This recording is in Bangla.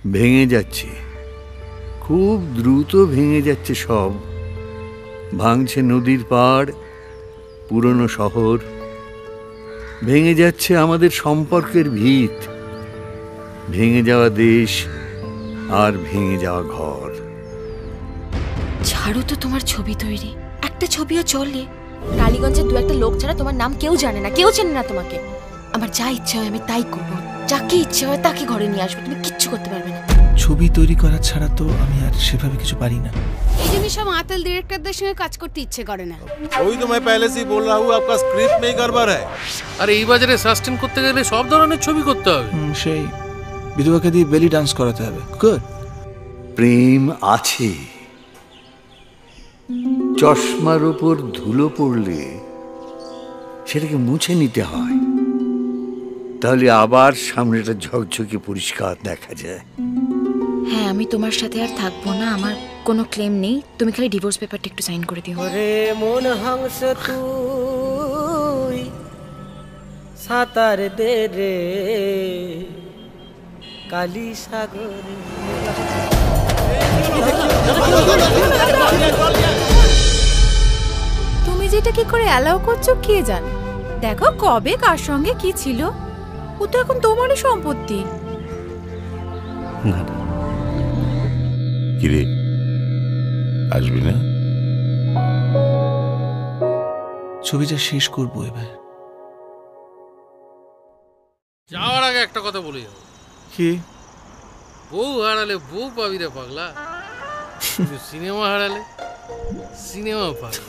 ভেঙে যাচ্ছে, খুব দ্রুত ভেঙে যাচ্ছে সব। ভাঙছে নদীর পাড়, পুরনো শহর, ভেঙে যাচ্ছে আমাদের সম্পর্কের ভিত, ভেঙে যাওয়া দেশ আর ভেঙে যাওয়া ঘর। ছাড়ো তো তোমার ছবি তৈরি, একটা ছবিও চলে। টালিগঞ্জের দু একটা লোক ছাড়া তোমার নাম কেউ জানে না, কেউ চেনে না তোমাকে। আমার যা ইচ্ছে হয় আমি তাই করবো, যাকে ইচ্ছে হয় তাকে ঘরে নিয়ে আসবো, তুমি কিচ্ছু করতে পারবে না। ছবি তৈরি করা ছাড়া তো আমি আর সেভাবে কিছু পারি না। এই যে সব আতেল ডিরেক্টরদের সঙ্গে কাজ করতে ইচ্ছে করে না। ওই তো मैं पहले से ही बोल रहा हूँ आपका स्क्रिप्ट में ही गड़बड़ है। আর এই বাজারে সাস্টেন করতে গেলে সব ধরনের ছবি করতে হবে। সেই বিধবাকে দিয়ে বেলি ডান্স করাতে হবে। গুড। প্রেম আছে, চশমার উপর ধুলো পড়লে সেটাকে মুছে নিতে হয়, তাহলে আবার সামনেটা ঝকঝকে পরিষ্কার দেখা যায়। হ্যাঁ, আমি তোমার সাথে আর থাকবো না, আমার কোনো ক্লেম নেই। তুমি খালি ডিভোর্স পেপারটা একটু সাইন করে দিও। ওরে মন হংস তুই সাঁতার দে রে কালী সাগরে। তুমি যেটা কি করে অ্যালাউ করছো কে জানে। দেখো কবে কার সঙ্গে কি ছিল, ও তো এখন তোমারই সম্পত্তি। কিরে আসবি না? ছবিটা শেষ করবো এবার। যাওয়ার আগে একটা কথা বলে যাবো। কি? বউ হারালে বউ পাবি রে পাগলা, সিনেমা হারালে সিনেমা পাবি।